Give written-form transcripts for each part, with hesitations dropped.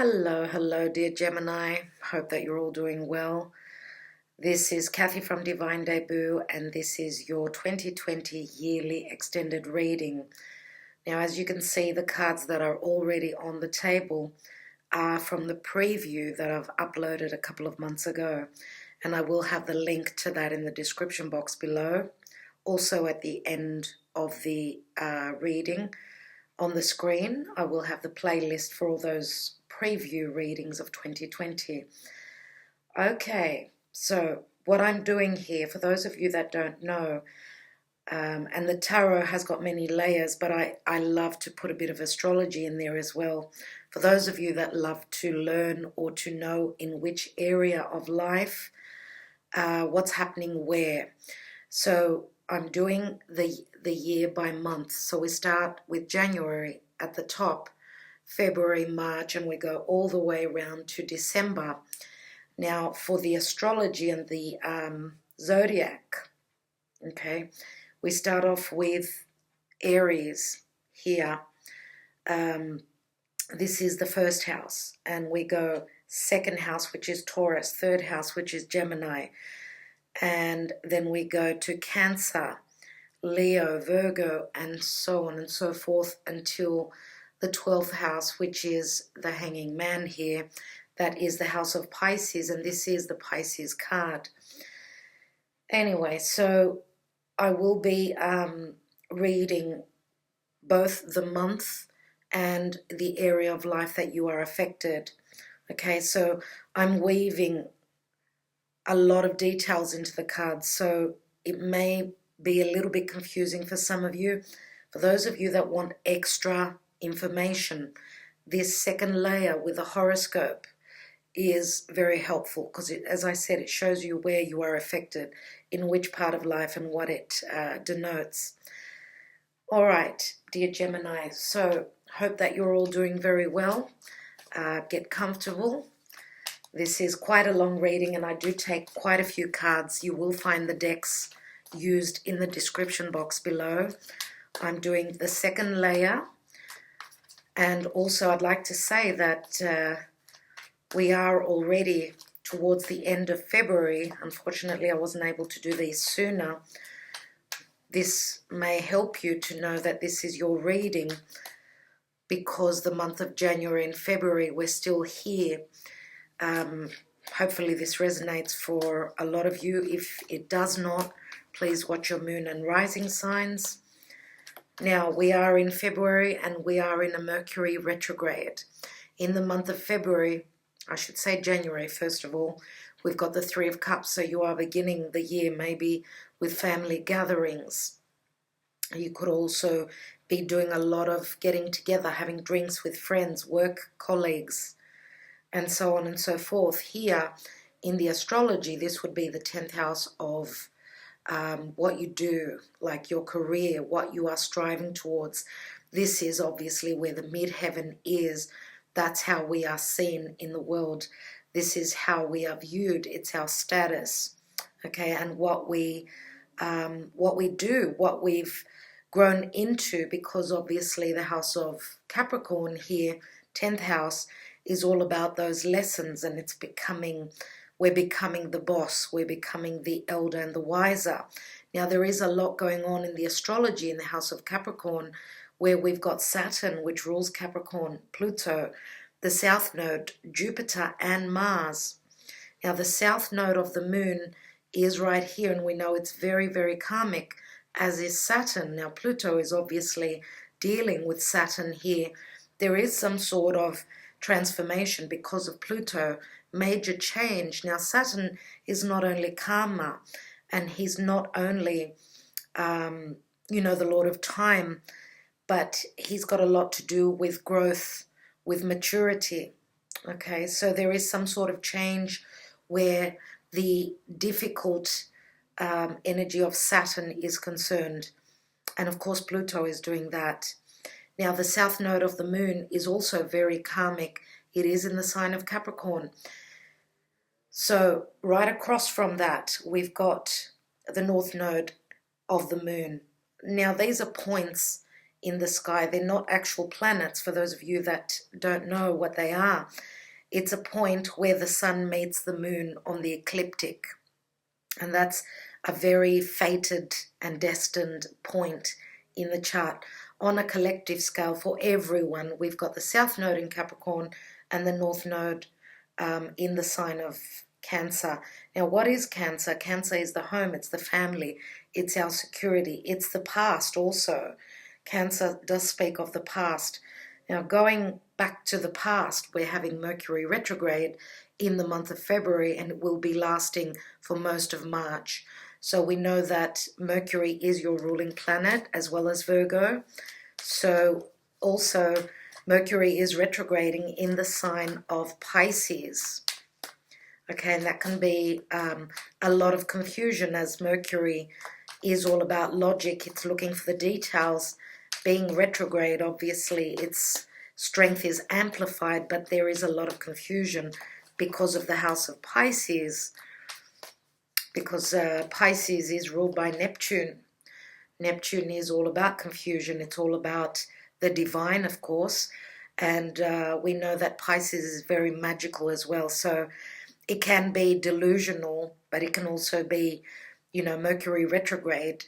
Hello, dear Gemini. Hope that you're all doing well. This is Kathy from Divine Debut, and this is your 2020 yearly extended reading. Now, as you can see, the cards that are already on the table are from the preview that I've uploaded a couple of months ago, and I will have the link to that in the description box below. Also, at the end of the reading, on the screen, I will have the playlist for all those preview readings of 2020. Okay, so what I'm doing here, for those of you that don't know, and the tarot has got many layers, but I love to put a bit of astrology in there as well. For those of you that love to learn or to know in which area of life, what's happening where. So I'm doing the year by month. So we start with January at the top, February, March, and we go all the way around to December. Now, for the astrology and the zodiac, okay, we start off with Aries here. This is the first house, and we go second house, which is Taurus, third house, which is Gemini, and then we go to Cancer, Leo, Virgo, and so on and so forth until the 12th house, which is the Hanging Man here. That is the house of Pisces, and this is the Pisces card. Anyway, so I will be reading both the month and the area of life that you are affected. Okay, so I'm weaving a lot of details into the cards, so it may be a little bit confusing for some of you. For those of you that want extra information, this second layer with a horoscope is very helpful because, as I said, it shows you where you are affected, in which part of life, and what it denotes. All right, dear Gemini, so hope that you're all doing very well. Get comfortable. This is quite a long reading, and I do take quite a few cards. You will find the decks used in the description box below. I'm doing the second layer, and also I'd like to say that we are already towards the end of February. Unfortunately, I wasn't able to do these sooner. This may help you to know that this is your reading, because the month of January and February, we're still here. Hopefully this resonates for a lot of you. If it does not, please watch your moon and rising signs. Now, we are in February, and we are in a Mercury retrograde. In the month of February, I should say January first of all, we've got the Three of Cups, so you are beginning the year maybe with family gatherings. You could also be doing a lot of getting together, having drinks with friends, work colleagues, and so on and so forth. Here in the astrology, this would be the 10th house of what you do, like your career, what you are striving towards. This is obviously where the midheaven is. That's how we are seen in the world. This is how we are viewed. It's our status, okay, and what we do, what we've grown into, because obviously the house of Capricorn here, 10th house, is all about those lessons, and we're becoming the boss, we're becoming the elder and the wiser. Now, there is a lot going on in the astrology in the house of Capricorn, where we've got Saturn, which rules Capricorn, Pluto, the south node, Jupiter, and Mars. Now, the south node of the moon is right here, and we know it's very, very karmic, as is Saturn. Now, Pluto is obviously dealing with Saturn here. There is some sort of transformation because of Pluto, major change. Now, Saturn is not only karma, and he's not only, the Lord of time, but he's got a lot to do with growth, with maturity. Okay, so there is some sort of change where the difficult energy of Saturn is concerned. And of course, Pluto is doing that. Now, the south node of the moon is also very karmic. It is in the sign of Capricorn. So right across from that, we've got the north node of the moon. Now, these are points in the sky. They're not actual planets, for those of you that don't know what they are. It's a point where the sun meets the moon on the ecliptic. And that's a very fated and destined point in the chart. On a collective scale for everyone, we've got the South Node in Capricorn and the North Node in the sign of Cancer. Now, what is Cancer? Cancer is the home, it's the family, it's our security, it's the past also. Cancer does speak of the past. Now, going back to the past, we're having Mercury retrograde in the month of February, and it will be lasting for most of March. So we know that Mercury is your ruling planet as well as Virgo. So also Mercury is retrograding in the sign of Pisces. Okay, and that can be a lot of confusion, as Mercury is all about logic. It's looking for the details. Being retrograde, obviously, its strength is amplified, but there is a lot of confusion because of the house of Pisces, because Pisces is ruled by Neptune. Neptune is all about confusion. It's all about the divine, of course, and we know that Pisces is very magical as well. So it can be delusional, but it can also be, you know, Mercury retrograde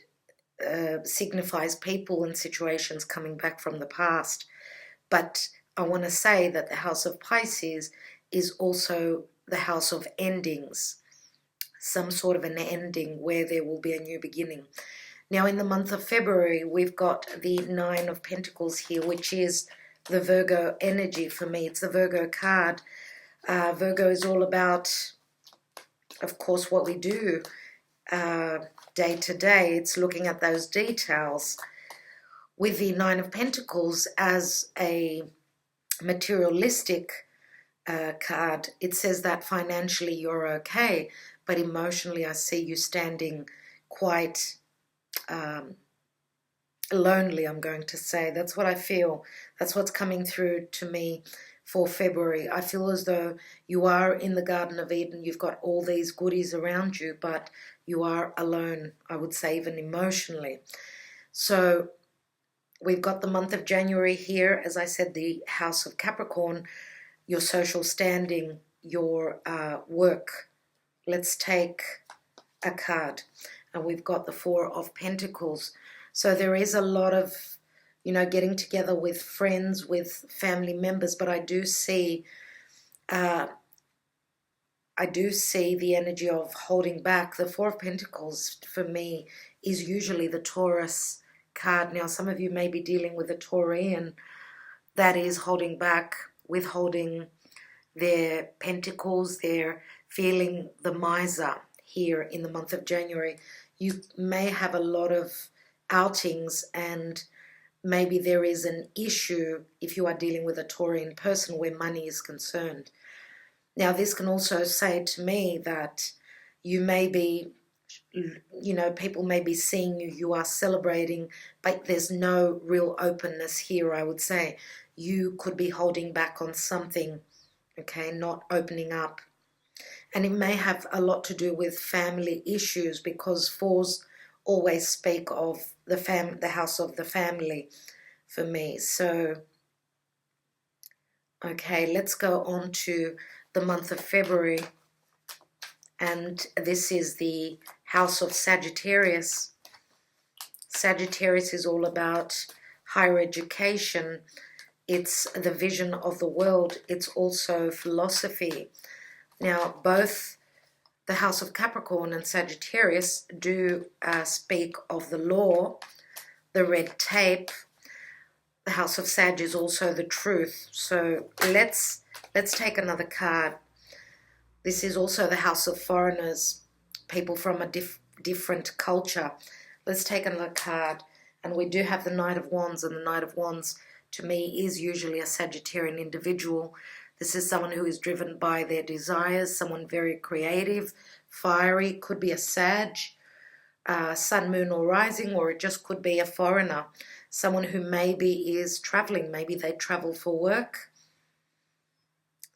signifies people and situations coming back from the past. But I want to say that the house of Pisces is also the house of endings, some sort of an ending where there will be a new beginning. Now, in the month of February, we've got the Nine of Pentacles here, which is the Virgo energy for me. It's the Virgo card. Virgo is all about, of course, what we do day to day. It's looking at those details. With the Nine of Pentacles as a materialistic card, it says that financially you're okay, but emotionally I see you standing quite lonely, I'm going to say. That's what I feel. That's what's coming through to me for February. I feel as though you are in the Garden of Eden. You've got all these goodies around you, but you are alone, I would say, even emotionally. So we've got the month of January here. As I said, the house of Capricorn, your social standing, your work. Let's take a card. And we've got the Four of Pentacles. So there is a lot of, you know, getting together with friends, with family members, but I do see the energy of holding back. The Four of Pentacles for me is usually the Taurus card. Now, some of you may be dealing with a Taurian that is holding back, withholding their pentacles. They're feeling the miser here in the month of January. You may have a lot of outings, and maybe there is an issue if you are dealing with a Taurian person where money is concerned. Now, this can also say to me that you may be, you know, people may be seeing you, you are celebrating, but there's no real openness here, I would say. You could be holding back on something, okay, not opening up. And it may have a lot to do with family issues, because fours always speak of the house of the family for me. So, okay, let's go on to the month of February. And this is the house of Sagittarius. Sagittarius is all about higher education. It's the vision of the world. It's also philosophy. Now, both the house of Capricorn and Sagittarius do speak of the law, the red tape. The house of Sag is also the truth. So let's take another card. This is also the house of foreigners, people from a different culture. Let's take another card. And we do have the Knight of Wands, and the Knight of Wands to me is usually a Sagittarian individual. This is someone who is driven by their desires, someone very creative, fiery, could be a Sag, sun, moon or rising, or it just could be a foreigner, someone who maybe is traveling, maybe they travel for work.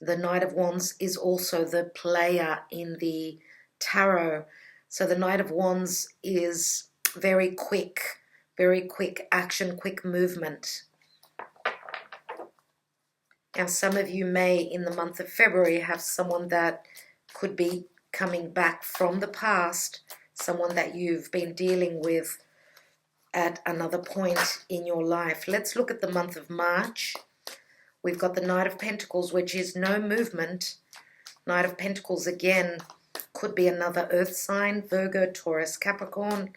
The Knight of Wands is also the player in the tarot. So the Knight of Wands is very quick, very quick action, quick movement. Now, some of you may, in the month of February, have someone that could be coming back from the past, someone that you've been dealing with at another point in your life. Let's look at the month of March. We've got the Knight of Pentacles, which is no movement. Knight of Pentacles, again, could be another earth sign, Virgo, Taurus, Capricorn.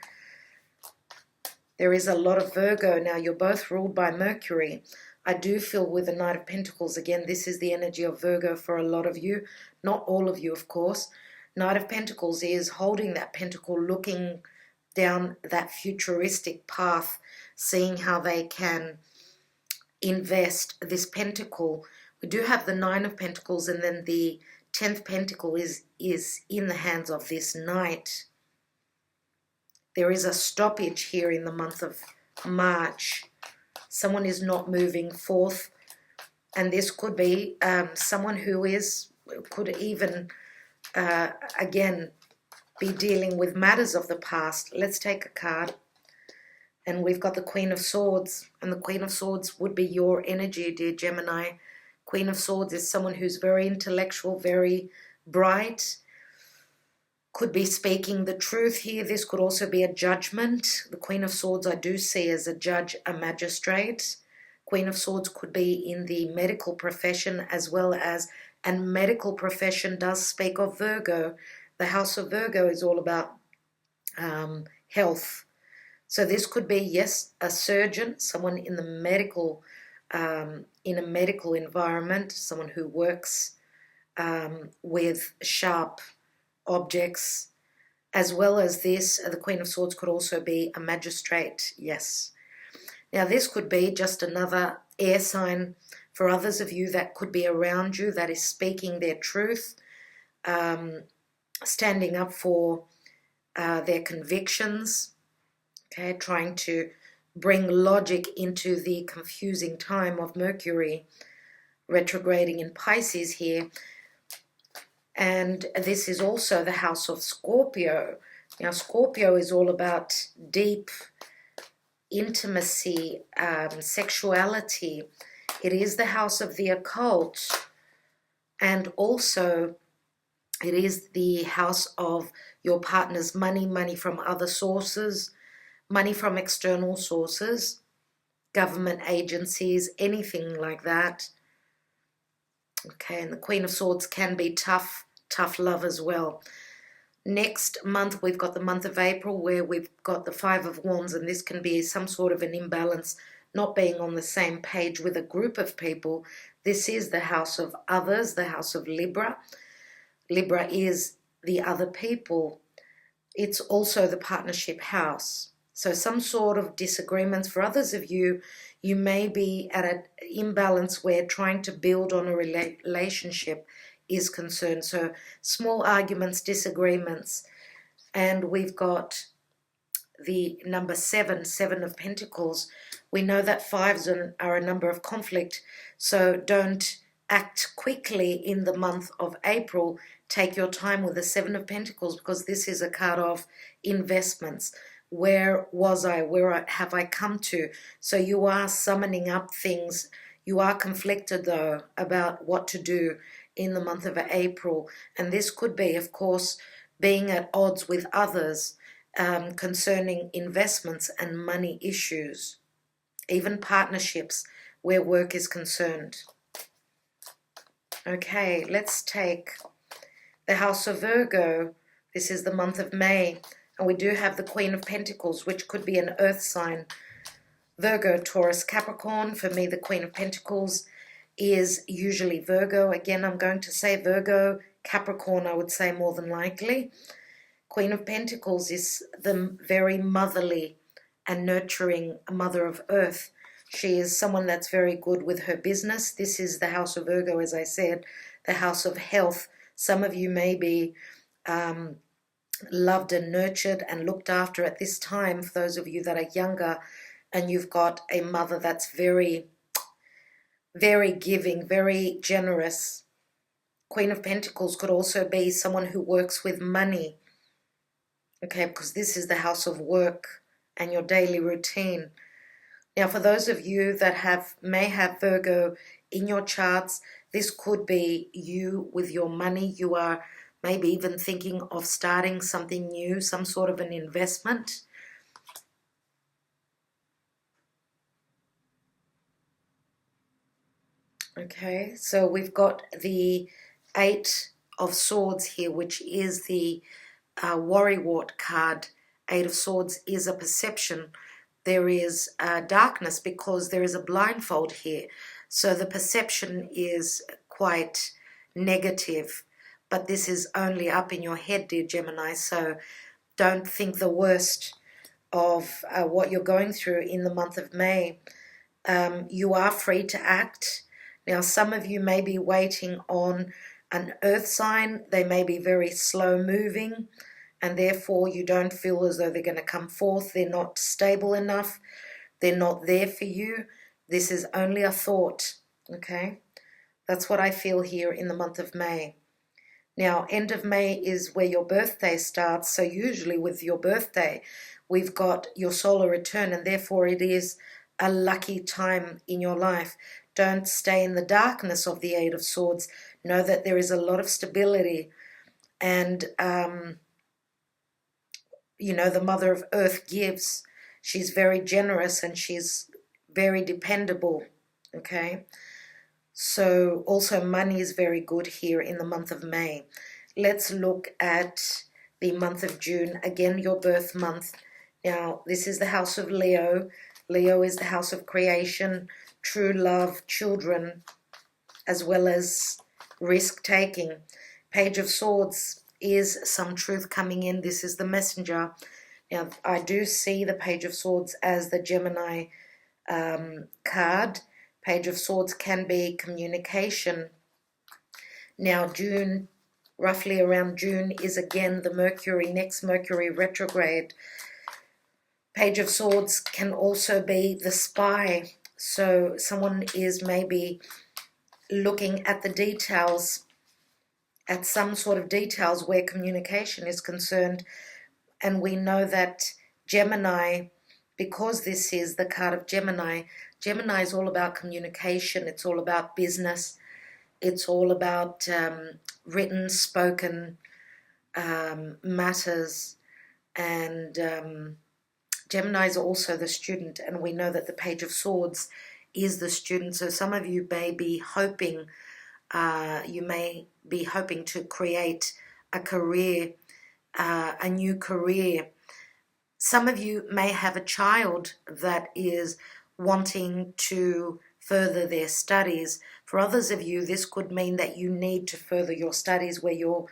There is a lot of Virgo. Now, you're both ruled by Mercury. I do feel with the Knight of Pentacles, again, this is the energy of Virgo for a lot of you. Not all of you, of course. Knight of Pentacles is holding that pentacle, looking down that futuristic path, seeing how they can invest this pentacle. We do have the Nine of Pentacles, and then the 10th pentacle is in the hands of this Knight. There is a stoppage here in the month of March. Someone is not moving forth, and this could be someone who could even, again, be dealing with matters of the past. Let's take a card, and we've got the Queen of Swords, and the Queen of Swords would be your energy, dear Gemini. Queen of Swords is someone who's very intellectual, very bright, could be speaking the truth here. This could also be a judgment. The Queen of Swords I do see as a judge, a magistrate. Queen of Swords could be in the medical profession as well as, and medical profession does speak of Virgo. The house of Virgo is all about health. So this could be, yes, a surgeon, someone in the medical, in a medical environment, someone who works with sharp objects, as well as this. The Queen of Swords could also be a magistrate, yes. Now this could be just another air sign for others of you that could be around you that is speaking their truth, standing up for their convictions, okay, trying to bring logic into the confusing time of Mercury retrograding in Pisces here. And this is also the house of Scorpio. Now, Scorpio is all about deep intimacy, sexuality. It is the house of the occult. And also, it is the house of your partner's money, money from other sources, money from external sources, government agencies, anything like that. Okay, and the Queen of Swords can be tough love as well. Next month, we've got the month of April, where we've got the Five of Wands, and this can be some sort of an imbalance, not being on the same page with a group of people. This is the house of others, the house of Libra. Libra is the other people. It's also the partnership house. So some sort of disagreements. For others of you, you may be at an imbalance where trying to build on a relationship is concerned. So small arguments, disagreements. And we've got the number 7, 7 of Pentacles. We know that 5s are a number of conflict. So don't act quickly in the month of April. Take your time with the 7 of Pentacles, because this is a card of investments. Where was I? Where have I come to? So you are summoning up things. You are conflicted, though, about what to do in the month of April. And this could be, of course, being at odds with others concerning investments and money issues, even partnerships where work is concerned. Okay, let's take the house of Virgo. This is the month of May. And we do have the Queen of Pentacles, which could be an earth sign. Virgo, Taurus, Capricorn. For me, the Queen of Pentacles is usually Virgo. Again, I'm going to say Virgo, Capricorn, I would say more than likely. Queen of Pentacles is the very motherly and nurturing mother of earth. She is someone that's very good with her business. This is the house of Virgo, as I said, the house of health. Some of you may be loved and nurtured and looked after at this time, for those of you that are younger, and you've got a mother that's very, very giving, very generous. Queen of Pentacles could also be someone who works with money, okay, because this is the house of work and your daily routine. Now, for those of you that may have Virgo in your charts, this could be you with your money. You are maybe even thinking of starting something new, some sort of an investment. Okay, so we've got the Eight of Swords here, which is the Worrywart card. Eight of Swords is a perception. There is darkness because there is a blindfold here. So the perception is quite negative, but this is only up in your head, dear Gemini, so don't think the worst of what you're going through in the month of May. You are free to act. Now, some of you may be waiting on an earth sign. They may be very slow moving, and therefore you don't feel as though they're going to come forth. They're not stable enough. They're not there for you. This is only a thought, okay? That's what I feel here in the month of May. Now, end of May is where your birthday starts, so usually with your birthday, we've got your solar return, and therefore it is a lucky time in your life. Don't stay in the darkness of the Eight of Swords. Know that there is a lot of stability, and you know, the Mother of Earth gives. She's very generous and she's very dependable, okay? So also money is very good here in the month of May. Let's look at the month of June, again your birth month. Now, this is the house of Leo. Leo is the house of creation, true love, children, as well as risk-taking. Page of Swords is some truth coming in. This is the messenger. Now, I do see the Page of Swords as the Gemini card. Page of Swords can be communication. Now, June, roughly around June, is again the Mercury, next Mercury retrograde. Page of Swords can also be the spy. So someone is maybe looking at the details, at some sort of details where communication is concerned. And we know that Gemini, because this is the card of Gemini, Gemini is all about communication. It's all about business. It's all about written, spoken matters. And Gemini is also the student. And we know that the Page of Swords is the student. So some of you may be hoping, to create a career, a new career. Some of you may have a child that is wanting to further their studies. For others of you, this could mean that you need to further your studies where your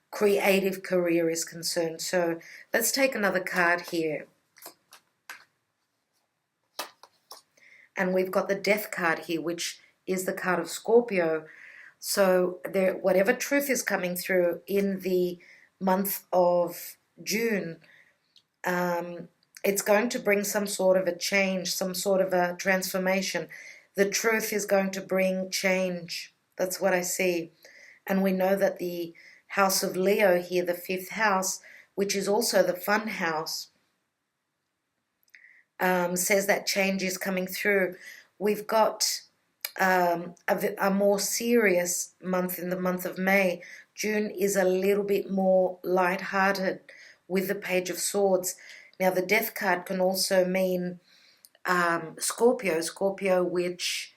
creative career is concerned. So let's take another card here. And we've got the Death card here, which is the card of Scorpio. So there, whatever truth is coming through in the month of June, it's going to bring some sort of a change, some sort of a transformation. The truth is going to bring change. That's what I see. And we know that the house of Leo here, the fifth house, which is also the fun house, says that change is coming through. We've got a more serious month in the month of May. June is a little bit more light-hearted with the Page of Swords. Now, the Death card can also mean Scorpio, which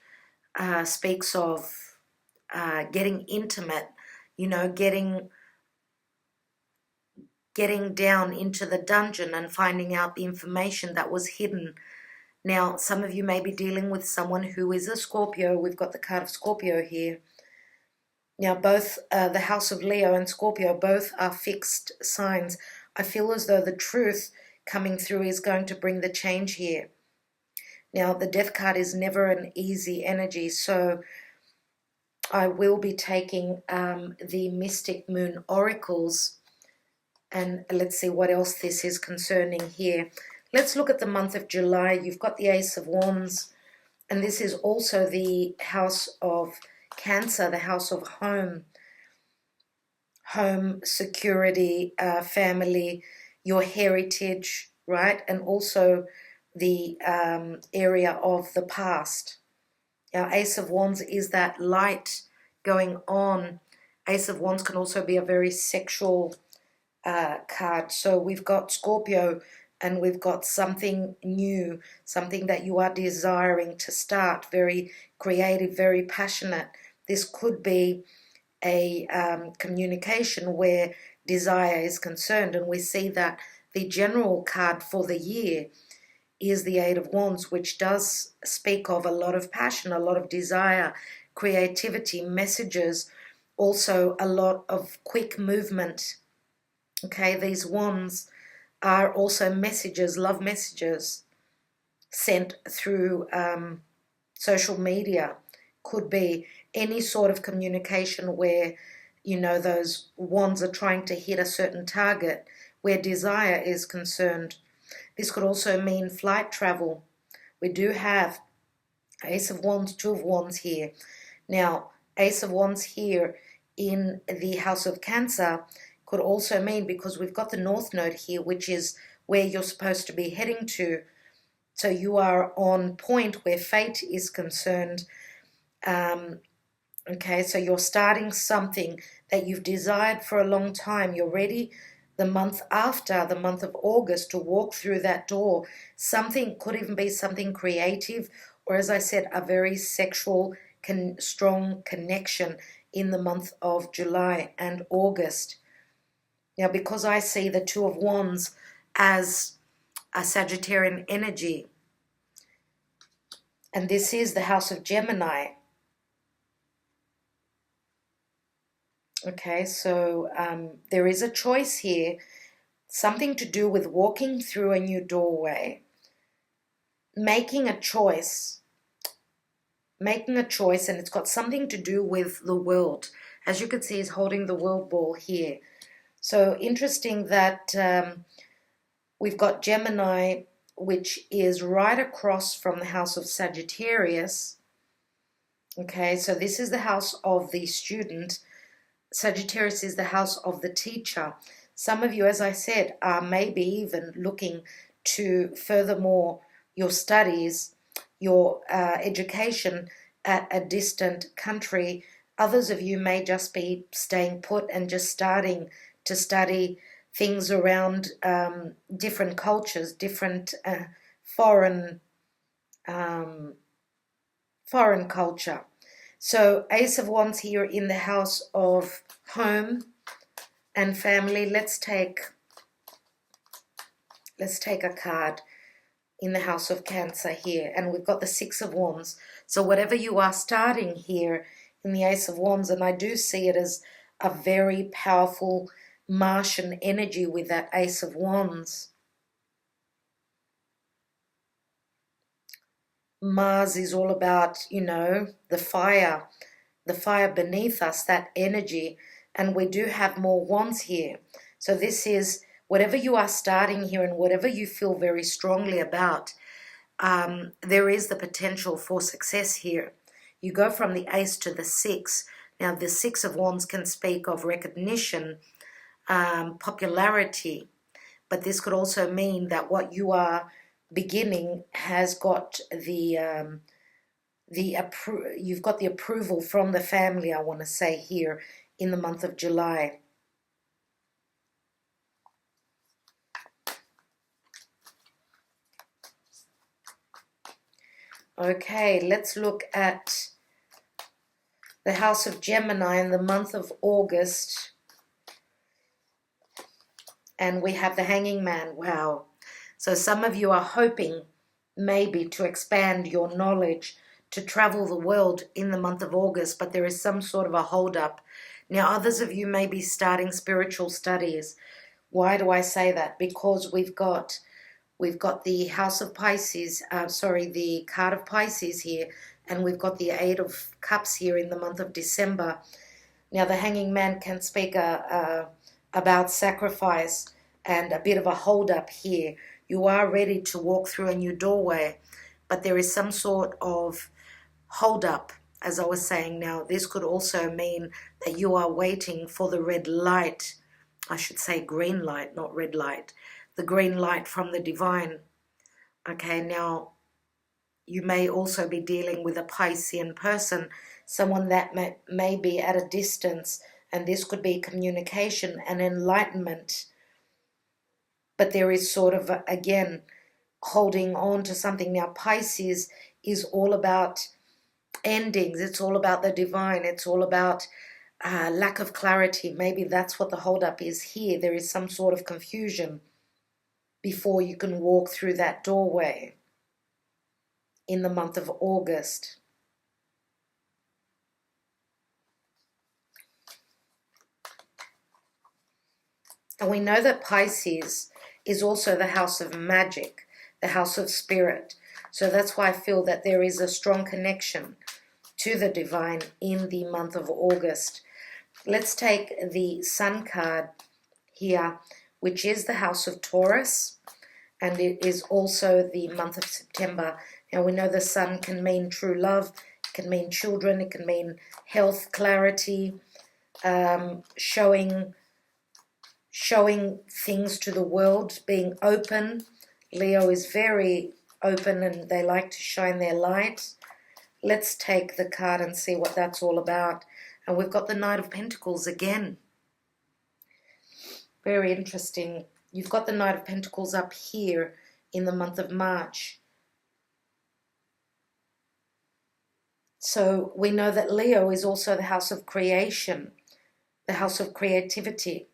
speaks of getting intimate, you know, getting down into the dungeon and finding out the information that was hidden. Now, some of you may be dealing with someone who is a Scorpio. We've got the card of Scorpio here. Now, both the house of Leo and Scorpio, both are fixed signs. I feel as though the truth coming through is going to bring the change here. Now, the Death card is never an easy energy, so I will be taking the Mystic Moon Oracles, and let's see what else this is concerning here. Let's look at the month of July. You've got the Ace of Wands, and this is also the house of Cancer, the house of home, security, family, your heritage, right? And also the area of the past. Our Ace of Wands is that light going on. Ace of Wands can also be a very sexual card. So we've got Scorpio, and we've got something new, something that you are desiring to start, very creative, very passionate. This could be a communication where desire is concerned, and we see that the general card for the year is the Eight of Wands, which does speak of a lot of passion, a lot of desire, creativity, messages, also a lot of quick movement. Okay, these wands are also messages, love messages sent through social media. Could be any sort of communication where, you know, those wands are trying to hit a certain target where desire is concerned. This could also mean flight travel. We do have Ace of Wands, Two of Wands here. Now, Ace of Wands here in the House of Cancer could also mean, because we've got the North Node here, which is where you're supposed to be heading to. So you are on point where fate is concerned. Okay, so you're starting something that you've desired for a long time. You're ready the month after, the month of August, to walk through that door. Something could even be something creative, or as I said, a very sexual, strong connection in the month of July and August. Now, because I see the Two of Wands as a Sagittarian energy, and this is the House of Gemini. Okay, so there is a choice here, something to do with walking through a new doorway, making a choice, and it's got something to do with the world. As you can see, he's holding the world ball here. So interesting that we've got Gemini, which is right across from the House of Sagittarius. Okay, so this is the house of the student. Sagittarius is the house of the teacher. Some of you, as I said, are maybe even looking to furthermore your studies, your education at a distant country. Others of you may just be staying put and just starting to study things around different cultures, different foreign culture. So Ace of Wands here in the house of home and family. Let's take a card in the House of Cancer here, and we've got the Six of Wands. So whatever you are starting here in the Ace of Wands, and I do see it as a very powerful Martian energy with that Ace of Wands. Mars is all about, you know, the fire beneath us, that energy, and we do have more wands here. So this is whatever you are starting here and whatever you feel very strongly about, there is the potential for success here. You go from the Ace to the Six. Now the Six of Wands can speak of recognition, popularity, but this could also mean that what you are beginning has got you've got the approval from the family, I want to say here in the month of July. Okay, let's look at the House of Gemini in the month of August. And we have the Hanging Man. Wow. So some of you are hoping maybe to expand your knowledge, to travel the world in the month of August, but there is some sort of a hold-up. Now, others of you may be starting spiritual studies. Why do I say that? Because we've got the House of Pisces, the card of Pisces here, and we've got the Eight of Cups here in the month of December. Now, the Hanging Man can speak about sacrifice and a bit of a hold-up here. You are ready to walk through a new doorway, but there is some sort of hold-up, as I was saying. Now, this could also mean that you are waiting for the red light. I should say green light, not red light. the green light from the divine. Okay, now you may also be dealing with a Piscean person, someone that may be at a distance, and this could be communication and enlightenment. But there is sort of, again, holding on to something. Now, Pisces is all about endings. It's all about the divine. It's all about lack of clarity. Maybe that's what the holdup is here. There is some sort of confusion before you can walk through that doorway in the month of August. And we know that Pisces is also the house of magic, the house of spirit. So that's why I feel that there is a strong connection to the divine in the month of August. Let's take the Sun card here, which is the house of Taurus, and it is also the month of September. Now we know the Sun can mean true love, it can mean children, it can mean health, clarity, showing things to the world, being open. Leo is very open and they like to shine their light. Let's take the card and see what that's all about. And we've got the Knight of Pentacles again. Very interesting. You've got the Knight of Pentacles up here in the month of March. So we know that Leo is also the house of creation, the house of creativity.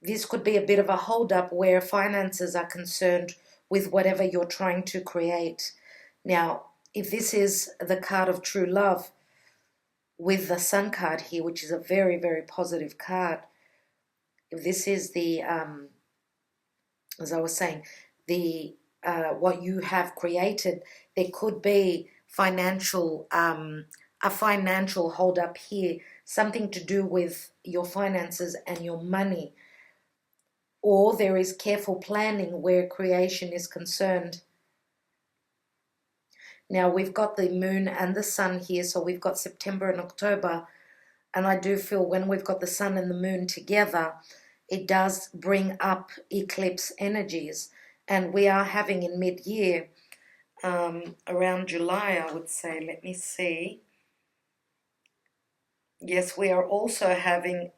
This could be a bit of a hold-up where finances are concerned with whatever you're trying to create. Now, if this is the card of true love with the Sun card here, which is a very, very positive card, if this is the, as I was saying, the what you have created, there could be a financial hold-up here, something to do with your finances and your money. Or there is careful planning where creation is concerned. Now we've got the moon and the sun here, so we've got September and October, and I do feel when we've got the sun and the moon together, it does bring up eclipse energies, and we are having in mid-year, around July, I would say, let me see. Yes, we are also having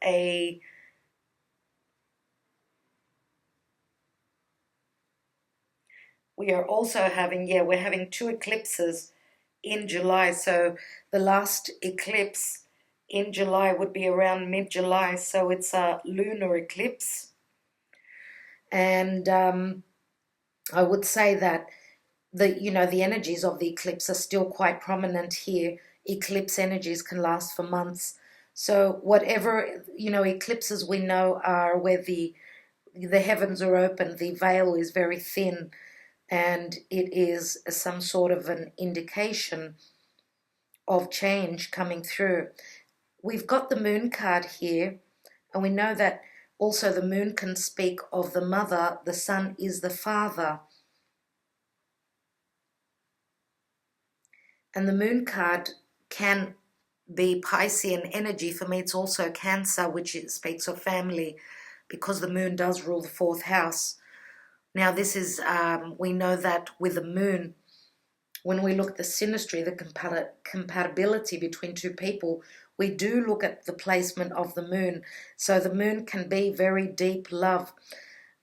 we're having two eclipses in July. So the last eclipse in July would be around mid-July. So it's a lunar eclipse. And I would say that the energies of the eclipse are still quite prominent here. Eclipse energies can last for months. So whatever, eclipses we know are where the heavens are open, the veil is very thin, and it is some sort of an indication of change coming through. We've got the moon card here, and we know that also the moon can speak of the mother, the sun is the father. And the moon card can be Piscean energy. For me, it's also Cancer, which speaks of family, because the moon does rule the fourth house. Now, this is, we know that with the moon, when we look at the synastry, the compatibility between two people, we do look at the placement of the moon. So the moon can be very deep love,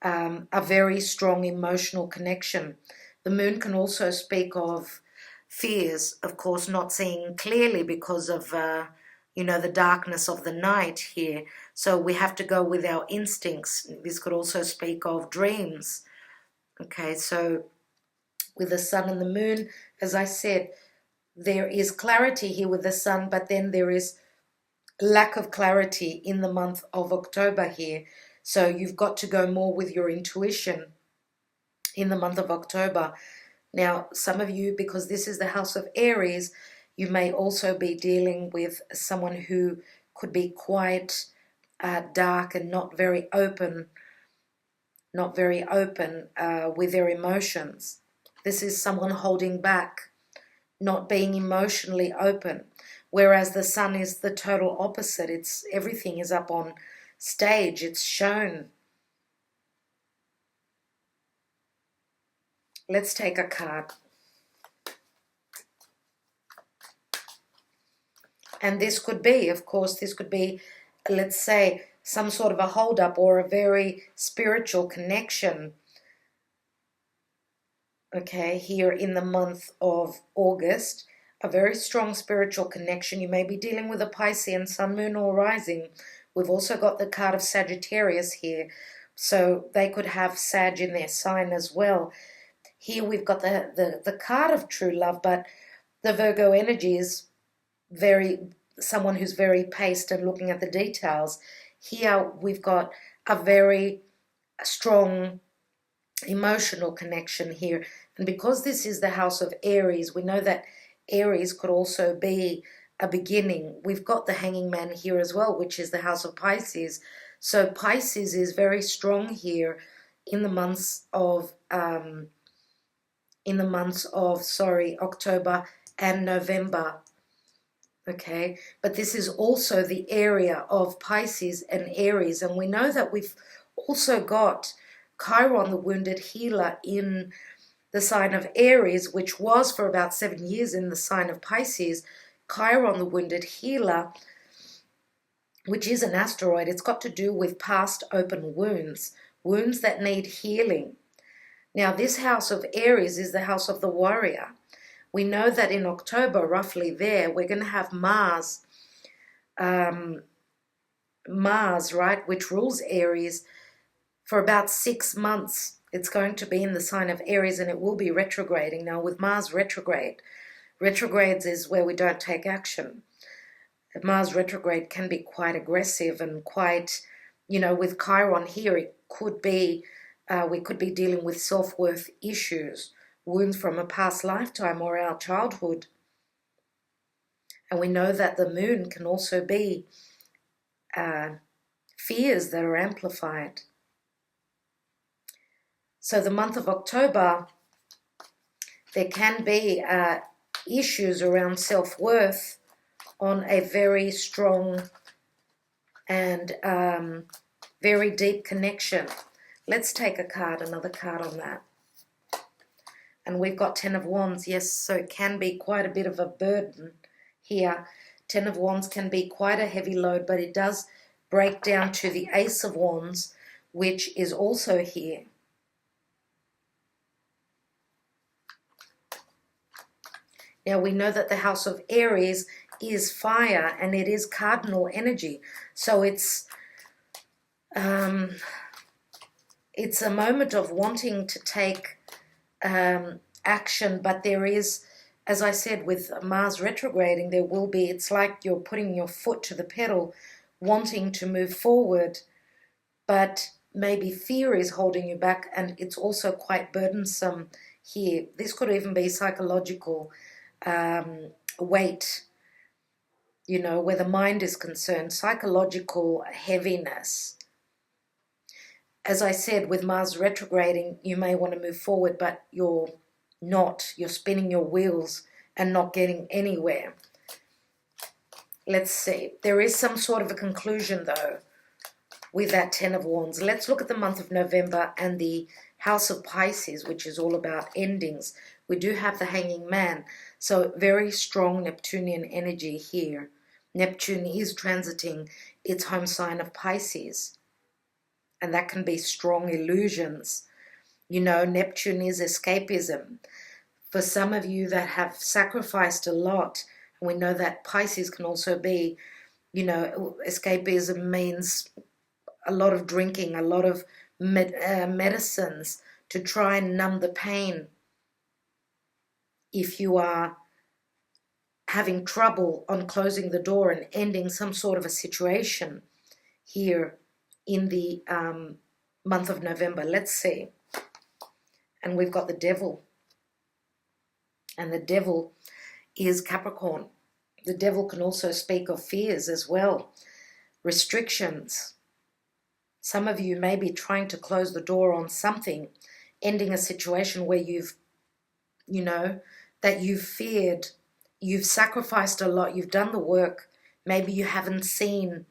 a very strong emotional connection. The moon can also speak of fears, of course, not seeing clearly because of, the darkness of the night here. So we have to go with our instincts. This could also speak of dreams. Okay, so with the sun and the moon, as I said, there is clarity here with the sun, but then there is lack of clarity in the month of October here. So you've got to go more with your intuition in the month of October. Now, some of you, because this is the house of Aries, you may also be dealing with someone who could be quite dark and not very open with their emotions. This is someone holding back, not being emotionally open, whereas the sun is the total opposite. Everything is up on stage, it's shown. Let's take a card. And this could be, of course, this could be, let's say, some sort of a hold-up or a very spiritual connection. Okay, here in the month of August, a very strong spiritual connection. You may be dealing with a Piscean sun, moon, or rising. We've also got the card of Sagittarius here, so they could have Sag in their sign as well. Here we've got the card of true love, but the Virgo energy is someone who's very paced and looking at the details. Here we've got a very strong emotional connection here. And because this is the house of Aries, we know that Aries could also be a beginning. We've got the Hanging Man here as well, which is the house of Pisces. So Pisces is very strong here in the months of October and November. Okay, but this is also the area of Pisces and Aries, and we know that we've also got Chiron, the wounded healer, in the sign of Aries, which was for about 7 years in the sign of Pisces. Chiron, the wounded healer, which is an asteroid, it's got to do with past open wounds, wounds that need healing. Now, this house of Aries is the house of the warrior. We know that in October, roughly there, we're going to have Mars, right, which rules Aries, for about 6 months. It's going to be in the sign of Aries, and it will be retrograding. Now, with Mars retrogrades is where we don't take action. Mars retrograde can be quite aggressive and quite, with Chiron here, it could be, we could be dealing with self-worth issues, wounds from a past lifetime or our childhood. And we know that the moon can also be fears that are amplified. So the month of October, there can be issues around self-worth on a very strong and very deep connection. Let's take another card on that. And we've got 10 of Wands, yes, so it can be quite a bit of a burden here. 10 of Wands can be quite a heavy load, but it does break down to the Ace of Wands, which is also here. Now, we know that the house of Aries is fire, and it is cardinal energy. So it's a moment of wanting to take action, but there is, as I said, with Mars retrograding, there will be, it's like you're putting your foot to the pedal, wanting to move forward, but maybe fear is holding you back, and it's also quite burdensome here. This could even be psychological weight, where the mind is concerned, psychological heaviness. As I said, with Mars retrograding, you may want to move forward, but you're not. You're spinning your wheels and not getting anywhere. Let's see. There is some sort of a conclusion, though, with that 10 of Wands. Let's look at the month of November and the house of Pisces, which is all about endings. We do have the Hanging Man, so very strong Neptunian energy here. Neptune is transiting its home sign of Pisces, and that can be strong illusions. Neptune is escapism. For some of you that have sacrificed a lot, and we know that Pisces can also be, escapism means a lot of drinking, a lot of medicines to try and numb the pain. If you are having trouble on closing the door and ending some sort of a situation here in the month of November, let's see. And we've got the Devil. And the Devil is Capricorn. The Devil can also speak of fears as well. Restrictions. Some of you may be trying to close the door on something, ending a situation where that you've feared, you've sacrificed a lot, you've done the work. Maybe you haven't seen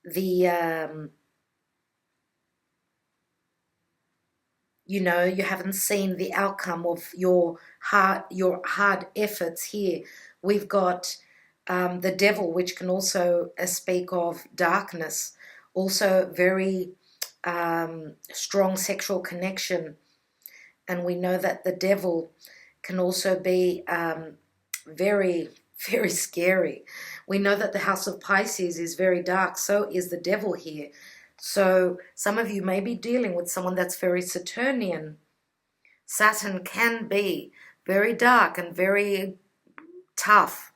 the you know, you haven't seen the outcome of your hard efforts here. We've got the devil, which can also speak of darkness, also very strong sexual connection. And we know that the devil can also be very, very scary. We know that the house of Pisces is very dark, so is the devil here. So some of you may be dealing with someone that's very Saturnian. Saturn can be very dark and very tough,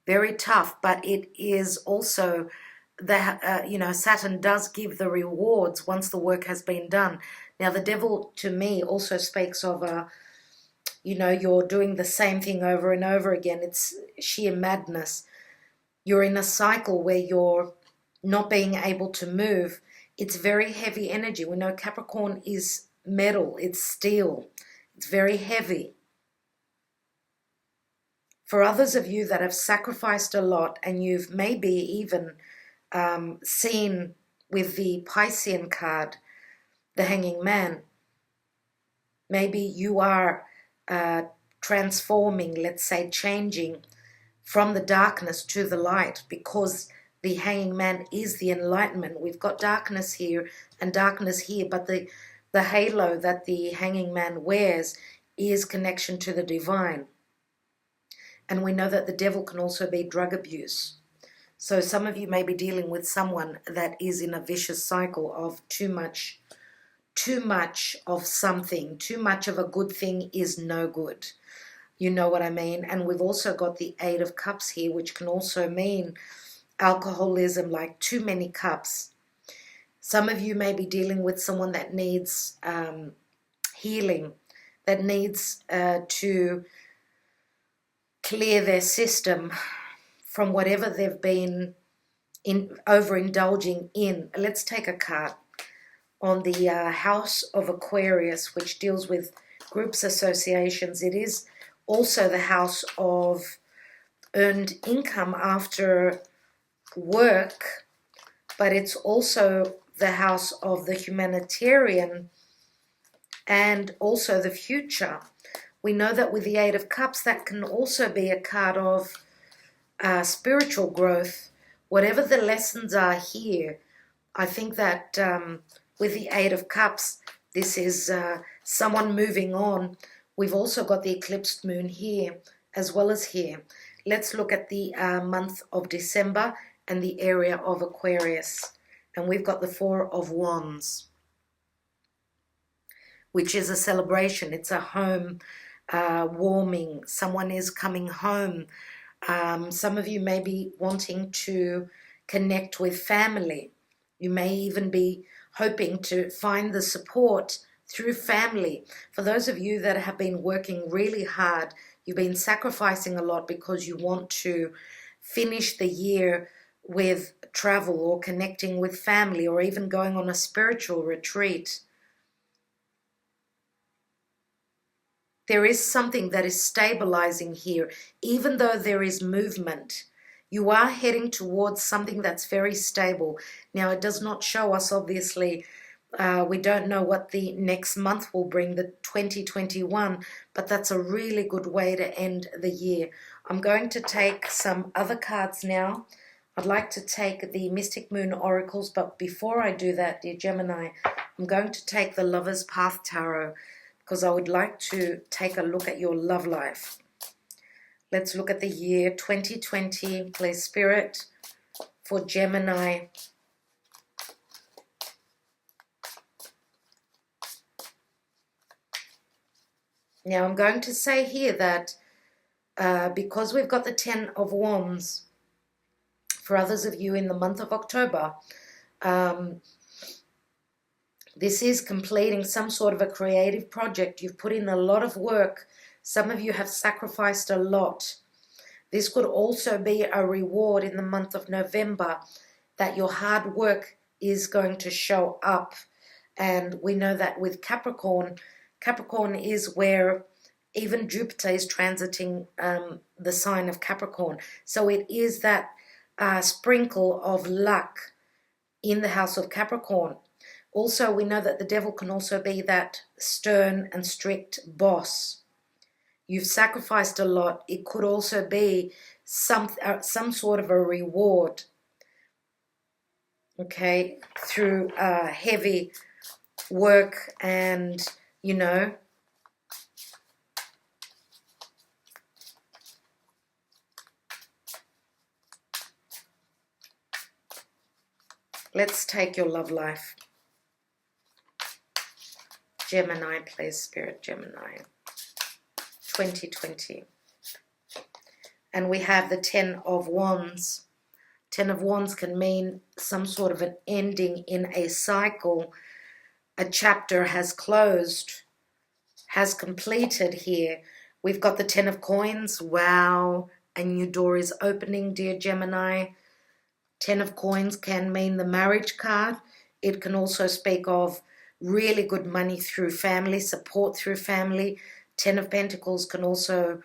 but it is also the, you know, Saturn does give the rewards once the work has been done. Now, the devil to me also speaks of you know, you're doing the same thing over and over again. It's sheer madness. You're in a cycle where you're not being able to move. It's very heavy energy. We know Capricorn is metal, it's steel, it's very heavy. For others of you that have sacrificed a lot, and you've maybe even seen with the Piscean card, the Hanging Man, maybe you are transforming, let's say changing from the darkness to the light, because the Hanging Man is the enlightenment. We've got darkness here and darkness here, but the halo that the Hanging Man wears is connection to the divine. And we know that the devil can also be drug abuse. So some of you may be dealing with someone that is in a vicious cycle of too much of something. Too much of a good thing is no good. You know what I mean? And we've also got the Eight of Cups here, which can also mean alcoholism, like too many cups. Some of you may be dealing with someone that needs healing, that needs to clear their system from whatever they've been overindulging in. Let's take a card on the House of Aquarius, which deals with groups, associations. It is also the house of earned income after work, but it's also the house of the humanitarian and also the future. We know that with the Eight of Cups, that can also be a card of spiritual growth. Whatever the lessons are here, I think that with the Eight of Cups, this is someone moving on. We've also got the eclipsed moon here as well as here. Let's look at the month of December and the area of Aquarius. And we've got the Four of Wands, which is a celebration. It's a home warming. Someone is coming home. Some of you may be wanting to connect with family. You may even be hoping to find the support through family. For those of you that have been working really hard, you've been sacrificing a lot because you want to finish the year with travel or connecting with family or even going on a spiritual retreat. There is something that is stabilizing here. Even though there is movement, you are heading towards something that's very stable. Now, it does not show us, obviously, we don't know what the next month will bring, the 2021, but that's a really good way to end the year. I'm going to take some other cards now. I'd like to take the Mystic Moon Oracles, but before I do that, dear Gemini, I'm going to take the Lover's Path Tarot, because I would like to take a look at your love life. Let's look at the year 2020, please, Spirit, for Gemini. Now, I'm going to say here that because we've got the Ten of Wands, for others of you in the month of October, this is completing some sort of a creative project. You've put in a lot of work. Some of you have sacrificed a lot. This could also be a reward in the month of November, that your hard work is going to show up. And we know that with Capricorn, Capricorn is where even Jupiter is transiting the sign of Capricorn. So it is that sprinkle of luck in the house of Capricorn. Also, we know that the devil can also be that stern and strict boss. You've sacrificed a lot. It could also be some sort of a reward, okay, through heavy work and, you know, let's take your love life. Gemini, please, Spirit, Gemini. 2020. And we have the 10 of Wands. 10 of Wands can mean some sort of an ending in a cycle. A chapter has closed, has completed here. We've got the 10 of Coins. Wow, a new door is opening, dear Gemini. 10 of Coins can mean the marriage card. It can also speak of really good money through family, support through family. 10 of Pentacles can also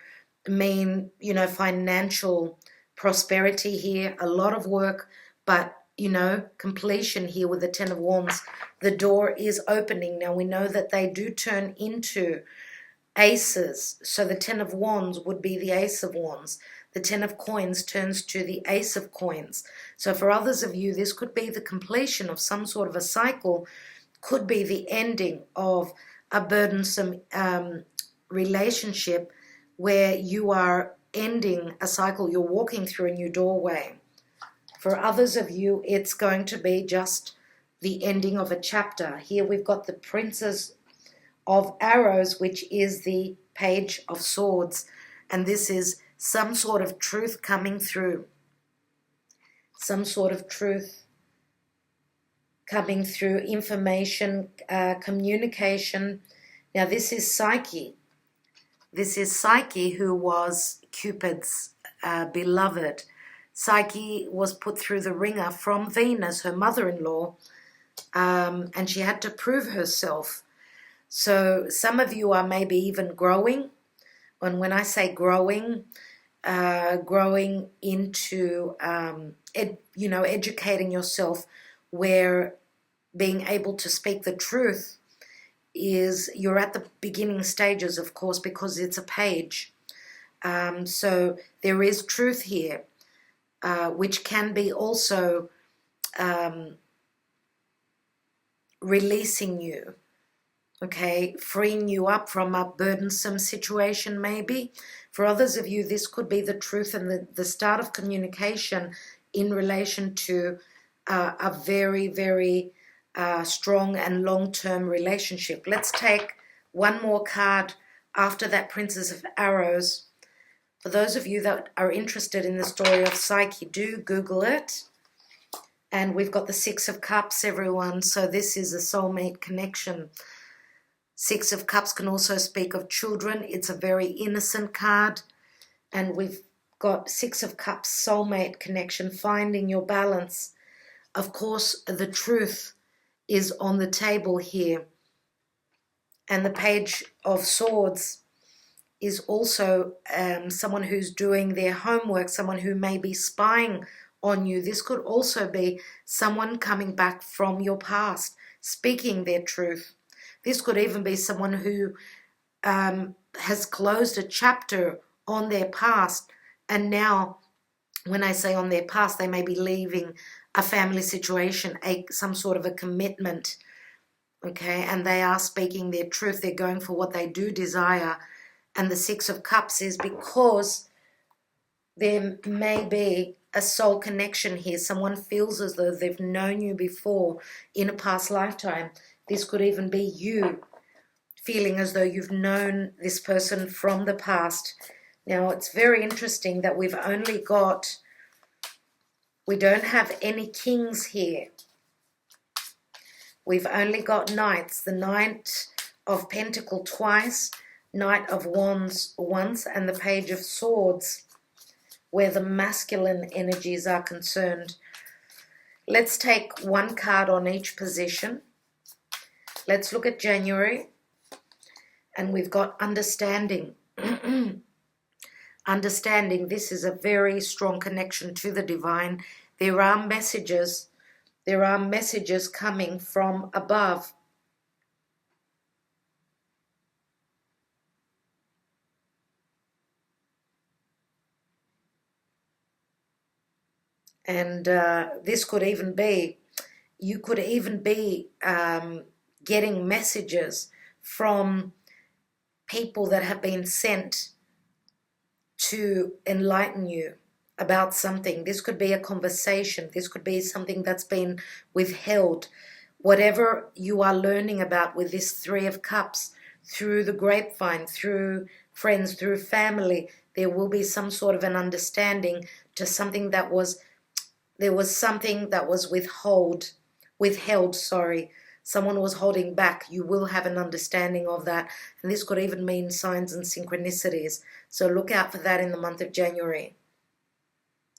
mean, you know, financial prosperity here, a lot of work, but, you know, completion here with the 10 of Wands. The door is opening. Now, we know that they do turn into aces. So the 10 of Wands would be the Ace of Wands. The 10 of Coins turns to the Ace of Coins. So for others of you, this could be the completion of some sort of a cycle, could be the ending of a burdensome relationship where you are ending a cycle, you're walking through a new doorway. For others of you, it's going to be just the ending of a chapter. Here we've got the Princess of Arrows, which is the Page of Swords, and this is some sort of truth coming through. Some sort of truth coming through, information, communication. Now this is Psyche. This is Psyche, who was Cupid's beloved. Psyche was put through the ringer from Venus, her mother-in-law, and she had to prove herself. So some of you are maybe even growing. And when I say growing, growing into, educating yourself, where being able to speak the truth is, you're at the beginning stages, of course, because it's a page. So there is truth here, which can be also releasing you, okay, freeing you up from a burdensome situation maybe. For others of you, this could be the truth and the start of communication in relation to a very, very strong and long-term relationship. Let's take one more card after that Princess of Arrows. For those of you that are interested in the story of Psyche, do Google it. And we've got the Six of Cups, everyone. So this is a soulmate connection. Six of Cups can also speak of children. It's a very innocent card. And we've got Six of Cups, soulmate connection, finding your balance. Of course, the truth is on the table here. And the Page of Swords is also someone who's doing their homework, someone who may be spying on you. This could also be someone coming back from your past, speaking their truth. This could even be someone who has closed a chapter on their past, and now, when I say on their past, they may be leaving a family situation, some sort of a commitment, okay, and they are speaking their truth. They're going for what they do desire. And the Six of Cups is because there may be a soul connection here. Someone feels as though they've known you before in a past lifetime. This could even be you feeling as though you've known this person from the past. Now, it's very interesting that we don't have any kings here. We've only got knights. The Knight of Pentacles twice, Knight of Wands once, and the Page of Swords, where the masculine energies are concerned. Let's take one card on each position. Let's look at January. And we've got understanding. Understanding, this is a very strong connection to the divine. There are messages There are messages coming from above. And this could even be, you could even be getting messages from people that have been sent to enlighten you about something. This could be a conversation. This could be something that's been withheld. Whatever you are learning about with this Three of Cups, through the grapevine, through friends, through family, there will be some sort of an understanding to something that was, there was something that was withheld, sorry. Someone was holding back. You will have an understanding of that. And this could even mean signs and synchronicities. So look out for that in the month of January.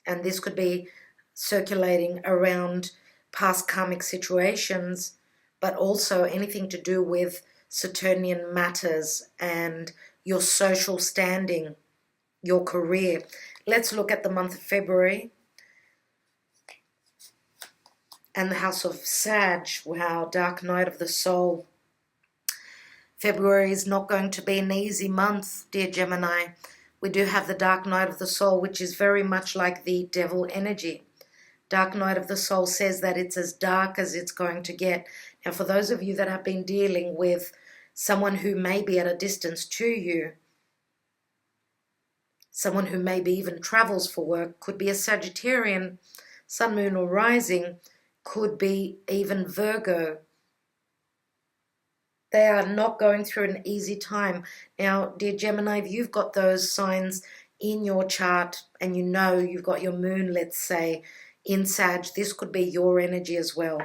And this could be circulating around past karmic situations, but also anything to do with Saturnian matters and your social standing, your career. Let's look at the month of February. And the house of Sag. Wow, dark night of the soul. February is not going to be an easy month, dear Gemini. We do have the dark night of the soul, which is very much like the devil energy. Dark night of the soul says that it's as dark as it's going to get. Now, for those of you that have been dealing with someone who may be at a distance to you, someone who maybe even travels for work, could be a Sagittarian, sun, moon, or rising, could be even Virgo. They are not going through an easy time. Now, dear Gemini, if you've got those signs in your chart and you know you've got your moon, let's say, in Sag, this could be your energy as well.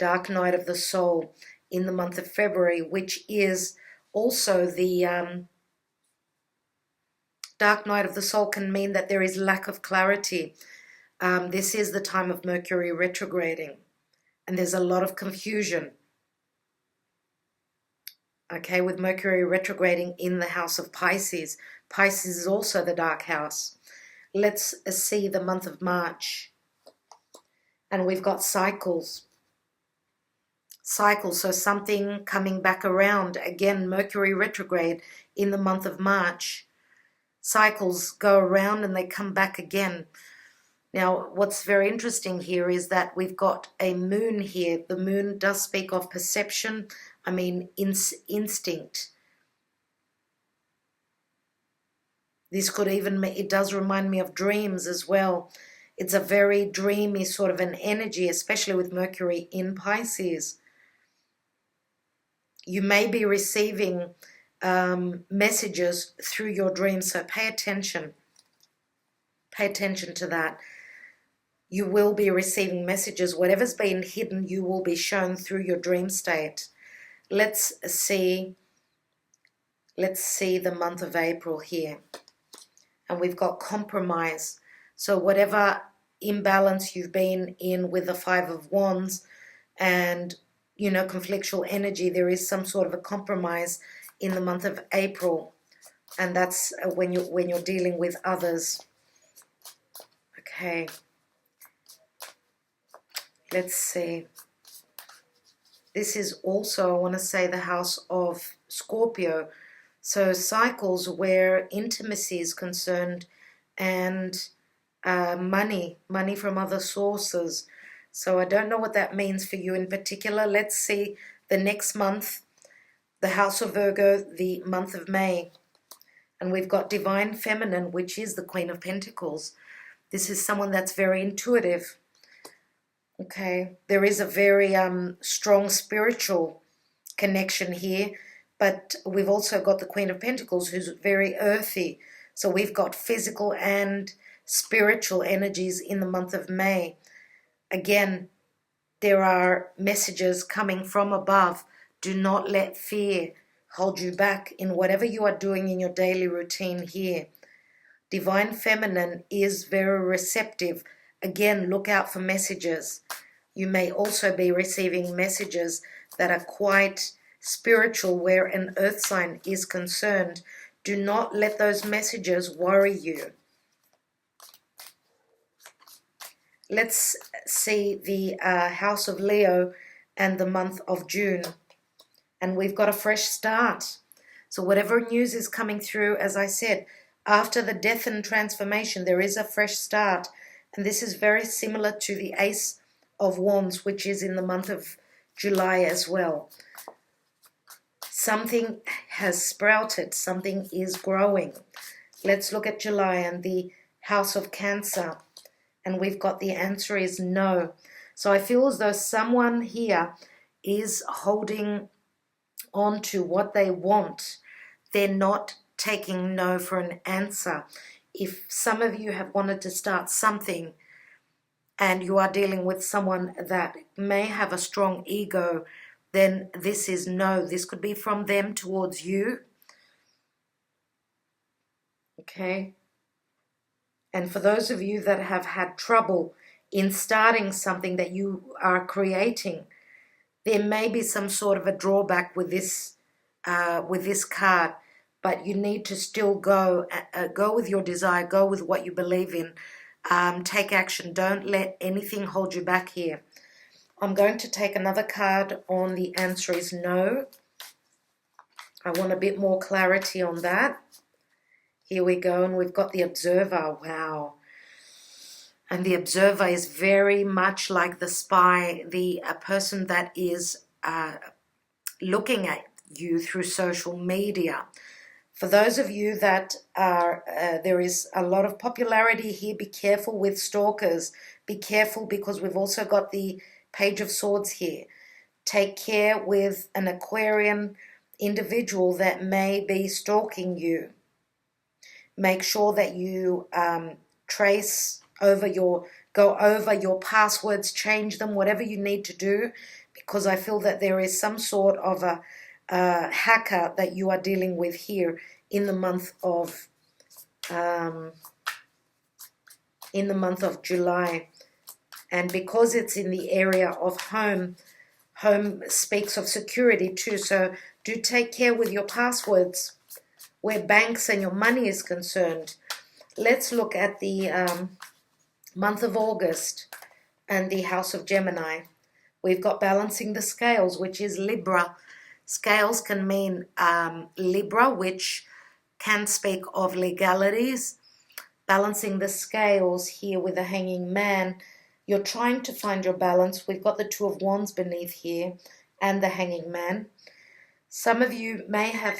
Dark night of the soul in the month of February, which is also the dark night of the soul, can mean that there is lack of clarity. This is the time of Mercury retrograding, and there's a lot of confusion. Okay, with Mercury retrograding in the house of Pisces. Pisces is also the dark house. Let's see the month of March. And we've got cycles. Cycles, so something coming back around. Again, Mercury retrograde in the month of March. Cycles go around and they come back again. Now, what's very interesting here is that we've got a moon here. The moon does speak of perception, instinct. This could even, it does remind me of dreams as well. It's a very dreamy sort of an energy, especially with Mercury in Pisces. You may be receiving messages through your dreams, so pay attention. Pay attention to that. You will be receiving messages. Whatever's been hidden, you will be shown through your dream state. Let's see the month of April here. And we've got compromise. So whatever imbalance you've been in with the Five of Wands and, you know, conflictual energy, there is some sort of a compromise in the month of April. And that's when you're dealing with others. Okay. Let's see. This is also, I want to say, the house of Scorpio. So cycles where intimacy is concerned and money from other sources. So I don't know what that means for you in particular. Let's see the next month, the house of Virgo, the month of May. And we've got divine feminine, which is the Queen of Pentacles. This is someone that's very intuitive. Okay, there is a very strong spiritual connection here, but we've also got the Queen of Pentacles, who's very earthy. So we've got physical and spiritual energies in the month of May. Again, there are messages coming from above. Do not let fear hold you back in whatever you are doing in your daily routine here. Divine feminine is very receptive. Again, look out for messages. You may also be receiving messages that are quite spiritual where an earth sign is concerned. Do not let those messages worry you. let's see the House of Leo and the month of June. And we've got a fresh start. So whatever news is coming through, as I said, after the death and transformation, there is a fresh start. And this is very similar to the Ace of Wands, which is in the month of July as well. Something has sprouted. Something is growing. Let's look at July and the House of Cancer. And we've got the answer is no. So I feel as though someone here is holding on to what they want. They're not taking no for an answer. If some of you have wanted to start something and you are dealing with someone that may have a strong ego, then this is no. This could be from them towards you. Okay? And for those of you that have had trouble in starting something that you are creating, there may be some sort of a drawback with this card, but you need to still go with your desire, go with what you believe in, take action. Don't let anything hold you back here. I'm going to take another card on the answer is no. I want a bit more clarity on that. Here we go, and we've got the Observer. Wow. And the Observer is very much like the spy, a person that is looking at you through social media. For those of you that are, there is a lot of popularity here. Be careful with stalkers. Be careful because we've also got the Page of Swords here. Take care with an Aquarian individual that may be stalking you. Make sure that you go over your passwords, change them, whatever you need to do, because I feel that there is some sort of a hacker that you are dealing with here in the month of July. And because it's in the area of home speaks of security too, so do take care with your passwords where banks and your money is concerned. Let's look at the month of August and the House of Gemini. We've got balancing the scales, which is Libra. Scales can mean Libra, which can speak of legalities. Balancing the scales here with the Hanging Man. You're trying to find your balance. We've got the Two of Wands beneath here and the Hanging Man. Some of you may have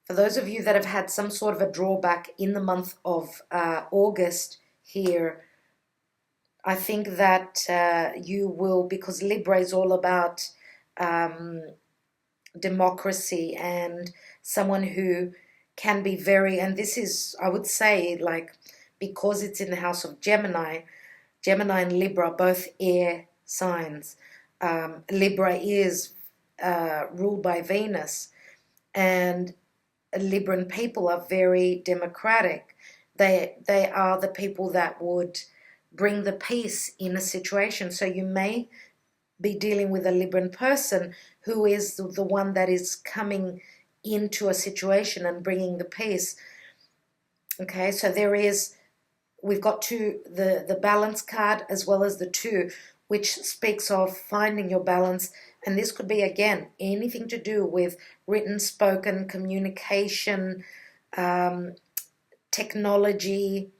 for those of you that have had some sort of a drawback in the month of August here, I think that you will, because Libra is all about democracy and someone who can be very, and this is, I would say, like, because it's in the house of Gemini and Libra, both air signs. Libra is ruled by Venus, and Libran people are very democratic. They are the people that would bring the peace in a situation. So you may be dealing with a Libran person who is the one that is coming into a situation and bringing the peace. Okay, so we've got the balance card as well as the two, which speaks of finding your balance. And this could be, again, anything to do with written, spoken, communication, technology,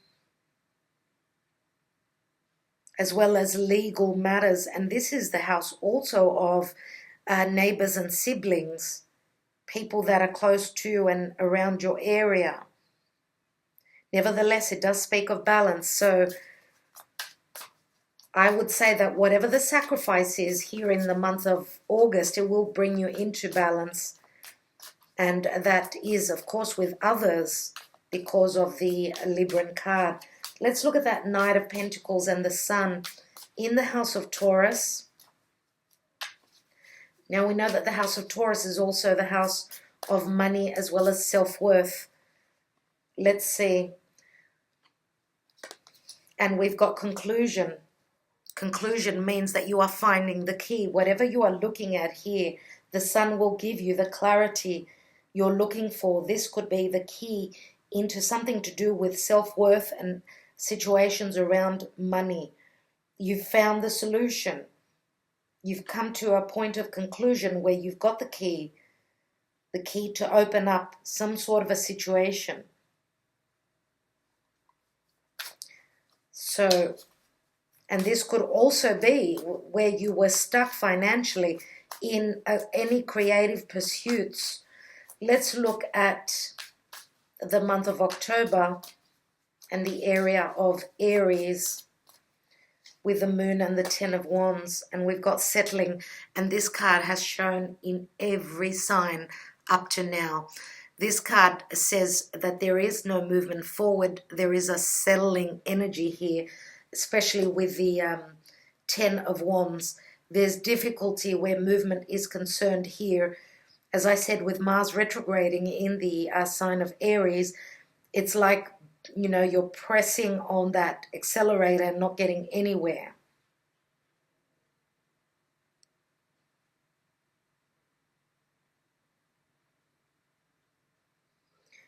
as well as legal matters. And this is the house also of neighbors and siblings, people that are close to and around your area. Nevertheless, it does speak of balance. So I would say that whatever the sacrifice is here in the month of August, it will bring you into balance. And that is, of course, with others because of the Libran card. Let's look at that Knight of Pentacles and the Sun in the house of Taurus. Now we know that the house of Taurus is also the house of money as well as self-worth. Let's see. And we've got conclusion. conclusion means that you are finding the key. Whatever you are looking at here, the sun will give you the clarity you're looking for. This could be the key into something to do with self-worth and situations around money. You've found the solution. You've come to a point of conclusion where you've got the key to open up some sort of a situation. So, and this could also be where you were stuck financially in any creative pursuits. Let's look at the month of October and the area of Aries with the moon and the 10 of wands, and we've got settling, and this card has shown in every sign up to now. This card says that there is no movement forward. There is a settling energy here, especially with the 10 of wands. There's difficulty where movement is concerned here. As I said, with Mars retrograding in the sign of Aries, it's like, you know, you're pressing on that accelerator and not getting anywhere.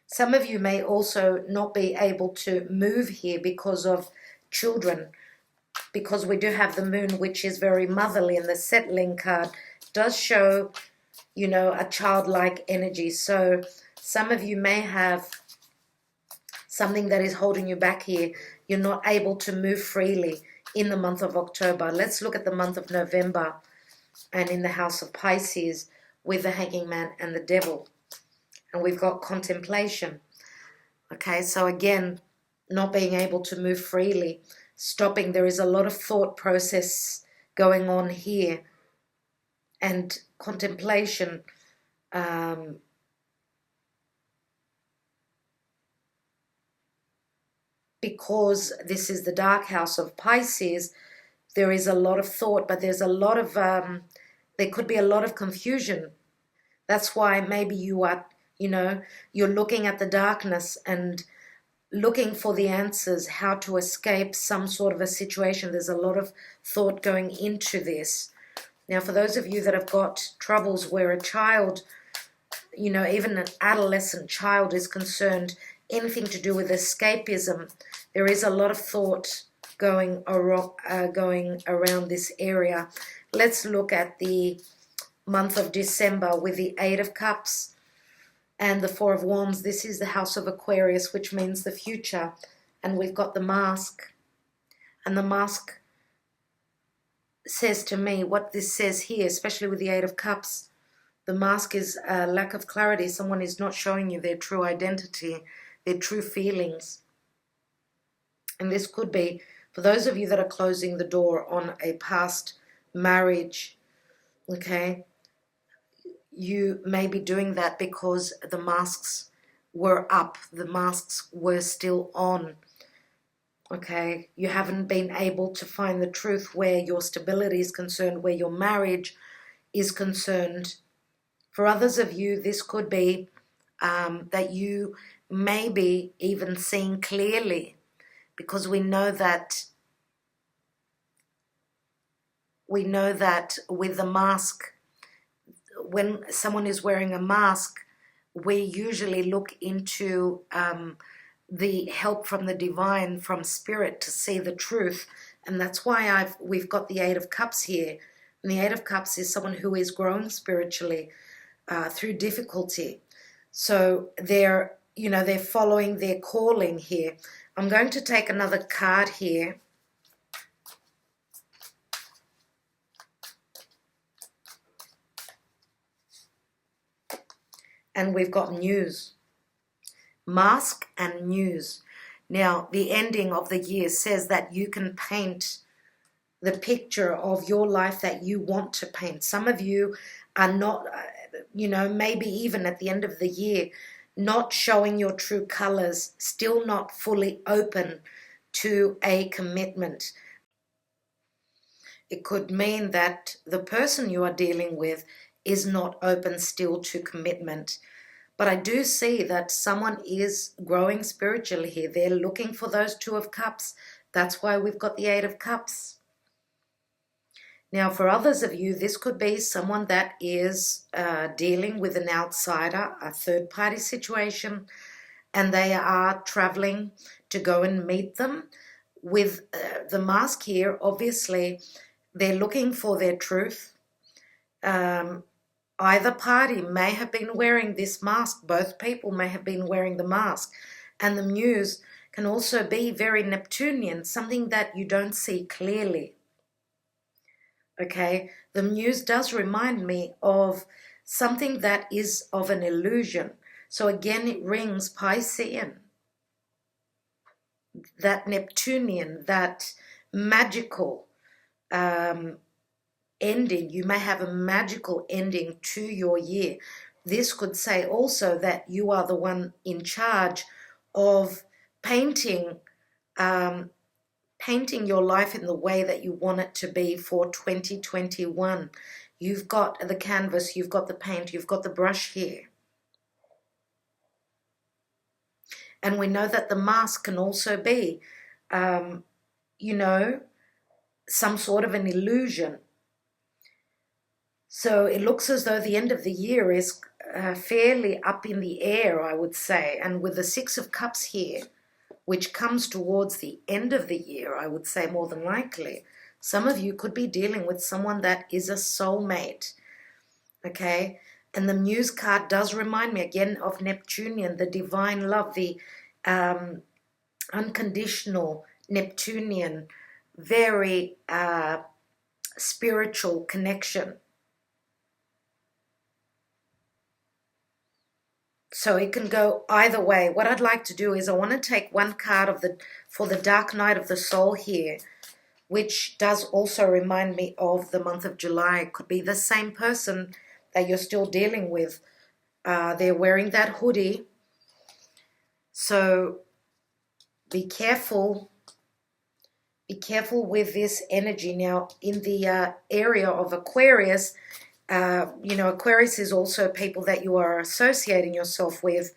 Some of you may also not be able to move here because of children, because we do have the moon, which is very motherly, and the settling card does show, you know, a childlike energy. So some of you may have something that is holding you back here. You're not able to move freely in the month of October. Let's look at the month of November and in the house of Pisces with the Hanging Man and the Devil. And we've got contemplation. Okay, so again, not being able to move freely, stopping. There is a lot of thought process going on here. And contemplation, because this is the dark house of Pisces, there is a lot of thought, but there's a lot of, there could be a lot of confusion. That's why maybe you are, you know, you're looking at the darkness and looking for the answers, how to escape some sort of a situation. There's a lot of thought going into this. Now, for those of you that have got troubles where a child, you know, even an adolescent child is concerned, anything to do with escapism, there is a lot of thought going around this area. Let's look at the month of December with the 8 of Cups and the 4 of Wands. This is the house of Aquarius, which means the future. And we've got the mask. And the mask says to me, what this says here, especially with the 8 of Cups, the mask is a lack of clarity. Someone is not showing you their true identity, their true feelings. And this could be, for those of you that are closing the door on a past marriage, okay, you may be doing that because the masks were up, the masks were still on. Okay, you haven't been able to find the truth where your stability is concerned, where your marriage is concerned. For others of you, this could be that you may be even seeing clearly, because we know that with the mask, when someone is wearing a mask, we usually look into the help from the divine, from spirit, to see the truth. And that's why we've got the 8 of Cups here. And the 8 of Cups is someone who is growing spiritually through difficulty. So they're following their calling here. I'm going to take another card here. And we've got news. Mask and news. Now, the ending of the year says that you can paint the picture of your life that you want to paint. Some of you are not, maybe even at the end of the year, not showing your true colors, still not fully open to a commitment. It could mean that the person you are dealing with is not open still to commitment. But I do see that someone is growing spiritually here. They're looking for those 2 of Cups. That's why we've got the 8 of Cups. Now, for others of you, this could be someone that is dealing with an outsider, a third-party situation, and they are traveling to go and meet them. With the mask here, obviously, they're looking for their truth. Either party may have been wearing this mask. Both people may have been wearing the mask. And the muse can also be very Neptunian, something that you don't see clearly. Okay, the muse does remind me of something that is of an illusion. So again, it rings Piscean, that Neptunian, that magical ending. You may have a magical ending to your year. This could say also that you are the one in charge of painting your life in the way that you want it to be for 2021. You've got the canvas, you've got the paint, you've got the brush here. And we know that the mask can also be, you know, some sort of an illusion. So it looks as though the end of the year is fairly up in the air, I would say. And with the Six of Cups here, which comes towards the end of the year, I would say more than likely, some of you could be dealing with someone that is a soulmate, okay? And the Muse card does remind me again of Neptunian, the divine love, the unconditional Neptunian, very spiritual connection. So it can go either way. What I'd like to do is I want to take one card for the Dark Night of the Soul here, which does also remind me of the month of July. It could be the same person that you're still dealing with. They're wearing that hoodie. So be careful. Be careful with this energy. Now, in the area of Aquarius, you know, Aquarius is also people that you are associating yourself with.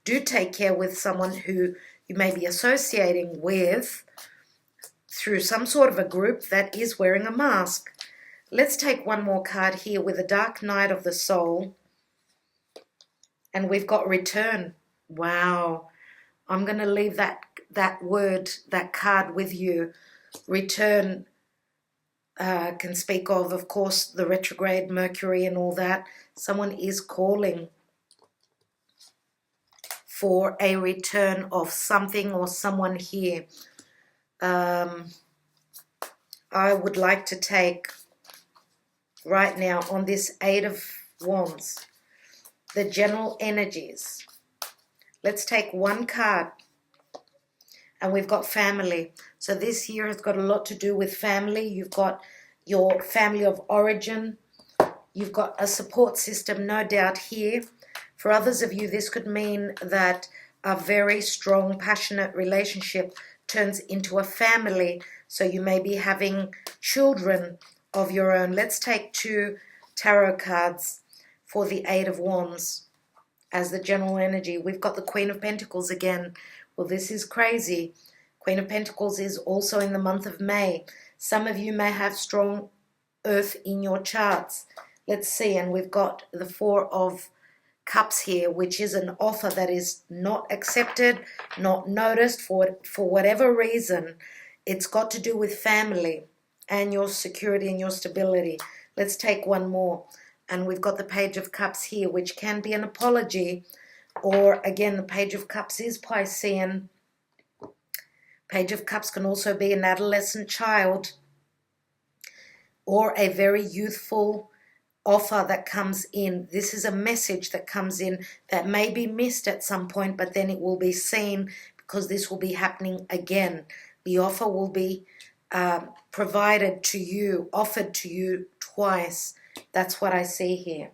Do take care with someone who you may be associating with through some sort of a group that is wearing a mask. Let's take one more card here with the Dark Night of the Soul. And we've got Return. Wow. I'm going to leave that word, that card with you. Return can speak of course, the retrograde Mercury and all that. Someone is calling for a return of something or someone here. I would like to take right now on this Eight of Wands, the general energies. Let's take one card. And we've got family. So this year has got a lot to do with family. You've got your family of origin. You've got a support system, no doubt, here. For others of you, this could mean that a very strong, passionate relationship turns into a family. So you may be having children of your own. Let's take two tarot cards for the Eight of Wands as the general energy. We've got the Queen of Pentacles again. Well, this is crazy. Queen of Pentacles is also in the month of May. Some of you may have strong earth in your charts. Let's see. And we've got the Four of Cups here, which is an offer that is not accepted, not noticed for whatever reason. It's got to do with family and your security and your stability. Let's take one more. And we've got the Page of Cups here, which can be an apology. Or again, the Page of Cups is Piscean. Page of Cups can also be an adolescent child or a very youthful offer that comes in. This is a message that comes in that may be missed at some point, but then it will be seen because this will be happening again. The offer will be provided to you, offered to you twice. That's what I see here.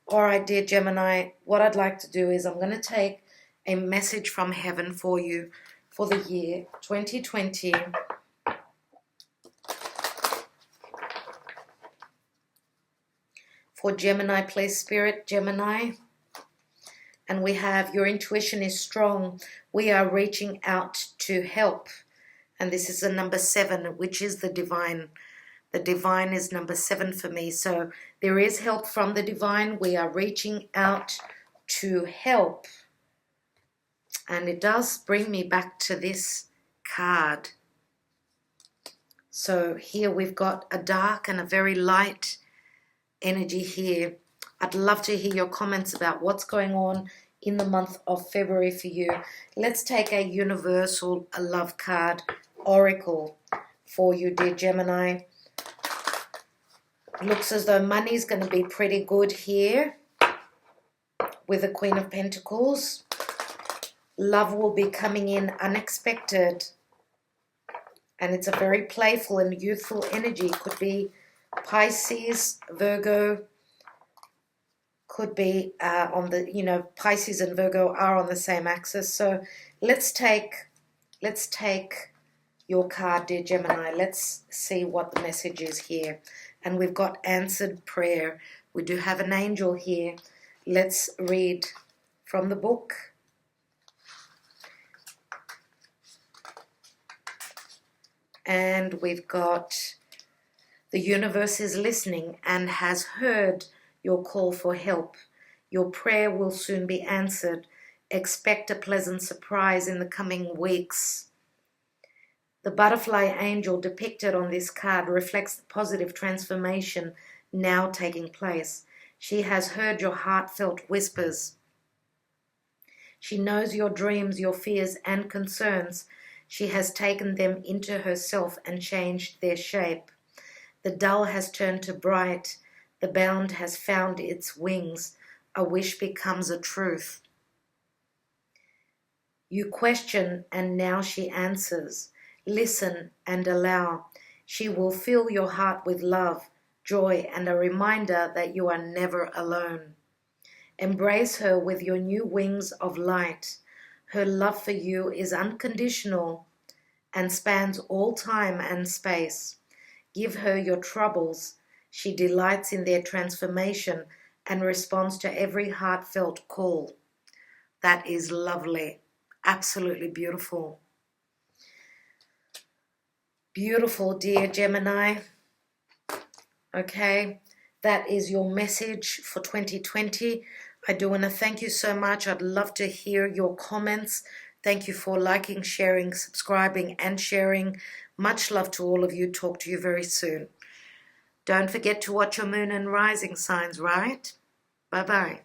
All right, dear Gemini, what I'd like to do is I'm going to take a message from heaven for you for the year 2020. For Gemini, please, Spirit, Gemini. And we have, your intuition is strong. We are reaching out to help. And this is the number 7, which is the divine The divine is number 7 for me. So there is help from the divine. We are reaching out to help. And it does bring me back to this card. So here we've got a dark and a very light energy here. I'd love to hear your comments about what's going on in the month of February for you. Let's take a universal love card oracle for you, dear Gemini. Looks as though money's going to be pretty good here with the Queen of Pentacles. Love will be coming in unexpected. And it's a very playful and youthful energy. Could be Pisces, Virgo. Could be on the, Pisces and Virgo are on the same axis. So let's take your card, dear Gemini. Let's see what the message is here. And we've got answered prayer. We do have an angel here. Let's read from the book. And we've got the universe is listening and has heard your call for help. Your prayer will soon be answered. Expect a pleasant surprise in the coming weeks. The butterfly angel depicted on this card reflects the positive transformation now taking place. She has heard your heartfelt whispers. She knows your dreams, your fears, and concerns. She has taken them into herself and changed their shape. The dull has turned to bright. The bound has found its wings. A wish becomes a truth. You question, and now she answers. Listen and allow. She will fill your heart with love, joy, and a reminder that you are never alone. Embrace her with your new wings of light. Her love for you is unconditional and spans all time and space. Give her your troubles. She delights in their transformation and responds to every heartfelt call. That is lovely. Absolutely beautiful. Beautiful, dear Gemini. Okay, that is your message for 2020. I do want to thank you so much. I'd love to hear your comments. Thank you for liking, sharing, subscribing, and sharing. Much love to all of you. Talk to you very soon. Don't forget to watch your moon and rising signs, right? Bye-bye.